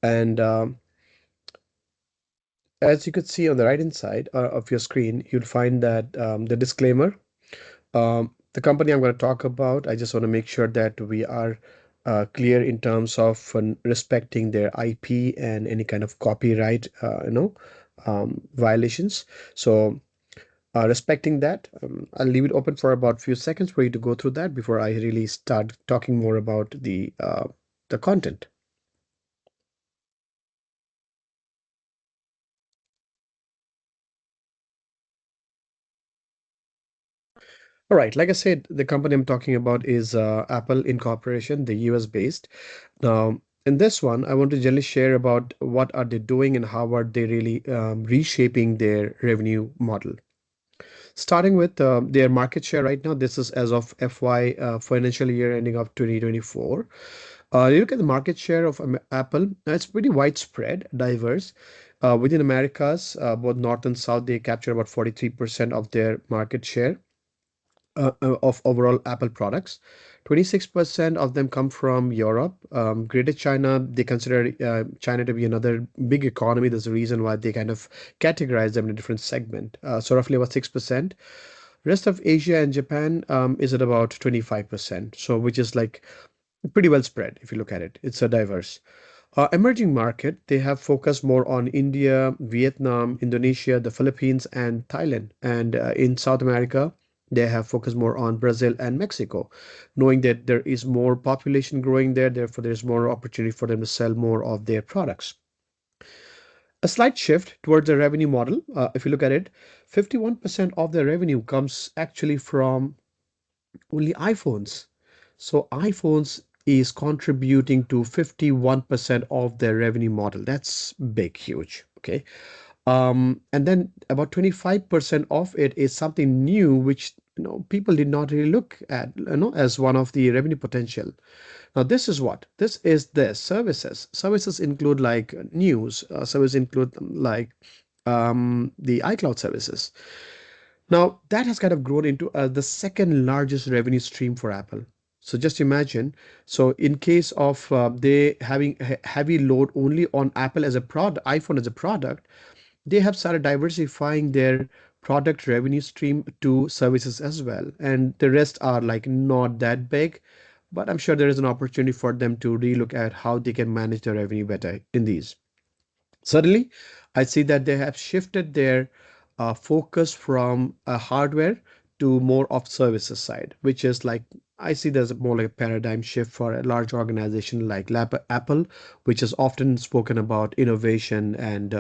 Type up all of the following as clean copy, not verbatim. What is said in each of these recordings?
And as you could see on the right hand side of your screen, you'll find that the disclaimer. The company I'm going to talk about, I just want to make sure that we are clear in terms of respecting their IP and any kind of copyright, violations. So, respecting that, I'll leave it open for about few seconds for you to go through that before I really start talking more about the content. All right, like I said, the company I'm talking about is Apple Incorporation, the US based. Now, in this one, I want to generally share about what are they doing and how are they really reshaping their revenue model. Starting with their market share right now, this is as of FY financial year ending of 2024. You look at the market share of Apple, it's pretty widespread, diverse. Within Americas, both North and South, they capture about 43% of their market share of overall Apple products. 26% of them come from Europe. Greater China, they consider China to be another big economy. There's a reason why they kind of categorize them in a different segment. So roughly about 6%. Rest of Asia and Japan is at about 25%. So which is like pretty well spread if you look at it. It's a diverse. Emerging market, they have focused more on India, Vietnam, Indonesia, the Philippines, and Thailand. And in South America, they have focused more on Brazil and Mexico, knowing that there is more population growing there, therefore there's more opportunity for them to sell more of their products. A slight shift towards the revenue model. If you look at it, 51% of the revenue comes actually from only iPhones. So iPhones is contributing to 51% of their revenue model. That's big, huge. Okay. And then about 25% of it is something new, which people did not really look at, as one of the revenue potential. Now, this is what this is. The services. Services include like news. Services include like the iCloud services. Now, that has kind of grown into the second largest revenue stream for Apple. So just imagine. So in case of they having heavy load only on Apple as a product, iPhone as a product, they have started diversifying their product revenue stream to services as well. And the rest are like not that big, but I'm sure there is an opportunity for them to relook at how they can manage their revenue better in these. Suddenly, I see that they have shifted their focus from hardware to more of services side, which is like I see there's more like a paradigm shift for a large organization like Apple, which is often spoken about innovation and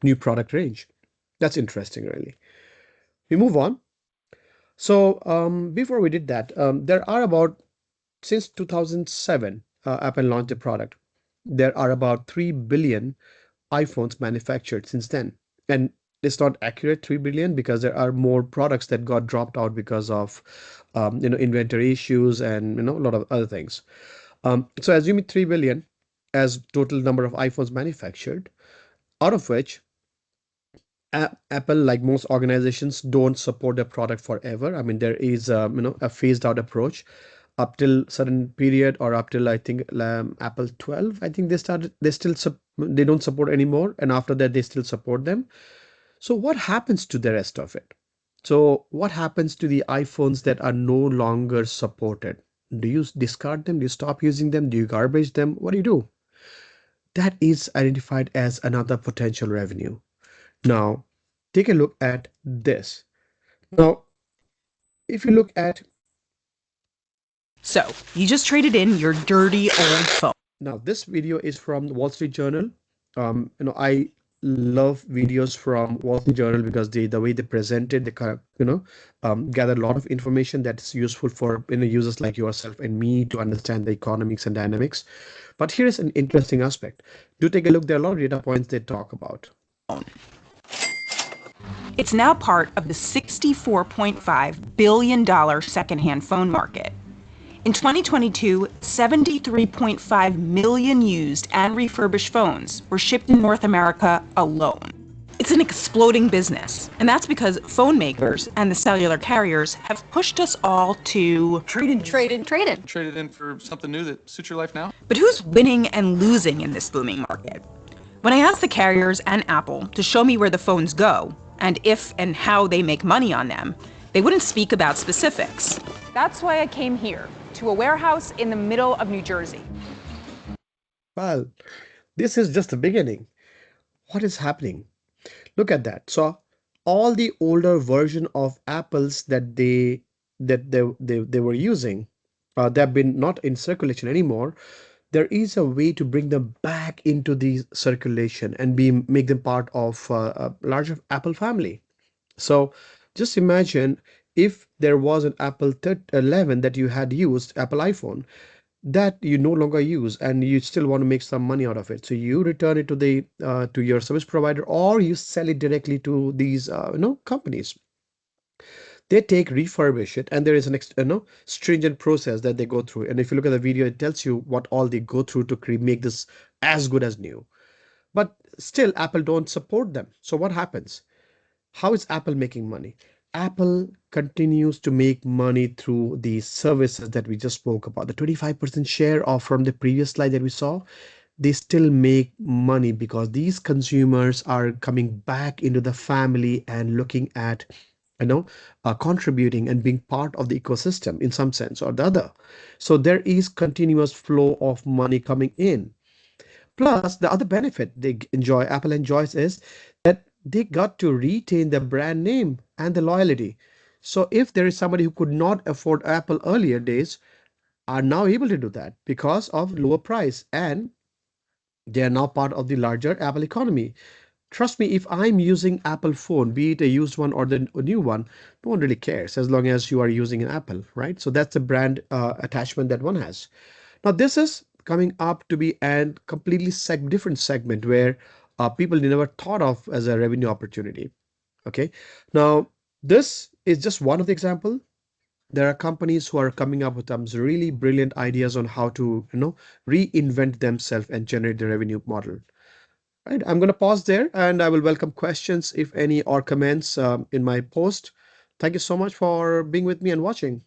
new product range. That's interesting, really. We move on. So before we did that, there are about since 2007, Apple launched the product. There are about 3 billion iPhones manufactured since then. And it's not accurate 3 billion because there are more products that got dropped out because of inventory issues and a lot of other things. So assuming 3 billion as total number of iPhones manufactured, out of which Apple, like most organizations, don't support the product forever. I mean, there is a phased out approach up till certain period or up till I think Apple 12. I think they still they don't support anymore, and after that they still support them. So what happens to the rest of it? So what happens to the iPhones that are no longer supported? Do you discard them? Do you stop using them? Do you garbage them? What do you do? That is identified as another potential revenue. Now, take a look at this. Now, if you look at So, you just traded in your dirty old phone. now, this video is from the Wall Street Journal. I love videos from Wall Street Journal because the way they present it, they kind of gather a lot of information that's useful for users like yourself and me to understand the economics and dynamics. But here's an interesting aspect. Do take a look. There are a lot of data points they talk about. It's now part of the $64.5 billion secondhand phone market. In 2022, 73.5 million used and refurbished phones were shipped in North America alone. It's an exploding business, and that's because phone makers and the cellular carriers have pushed us all to Trade it in for something new that suits your life now? But who's winning and losing in this booming market? When I asked the carriers and Apple to show me where the phones go and if and how they make money on them, they wouldn't speak about specifics. That's why I came here, to a warehouse in the middle of New Jersey. Well, this is just the beginning. What is happening? Look at that. So all the older version of apples that they were using, they've been not in circulation anymore. There is a way to bring them back into the circulation and be make them part of a larger Apple family. So just imagine if there was an Apple 11 that you had used, Apple iPhone, that you no longer use and you still want to make some money out of it, so you return it to the to your service provider, or you sell it directly to these companies. They take refurbish it, and there is an stringent process that they go through, and if you look at the video, it tells you what all they go through to make this as good as new. But still Apple don't support them. So what happens? How is Apple making money? Apple continues to make money through the services that we just spoke about. The 25% share of from the previous slide that we saw, they still make money because these consumers are coming back into the family and looking at, contributing and being part of the ecosystem in some sense or the other. So there is continuous flow of money coming in. Plus, the other benefit Apple enjoys is that they got to retain the brand name and the loyalty. So if there is somebody who could not afford Apple earlier days, are now able to do that because of lower price, and they are now part of the larger Apple economy. Trust me, if I'm using Apple phone, be it a used one or the new one, no one really cares as long as you are using an Apple, right? So that's the brand attachment that one has. Now, this is coming up to be a completely different segment where people never thought of as a revenue opportunity. Okay. Now, this is just one of the example. There are companies who are coming up with some really brilliant ideas on how to, reinvent themselves and generate the revenue model. Right. I'm going to pause there and I will welcome questions, if any, or comments in my post. Thank you so much for being with me and watching.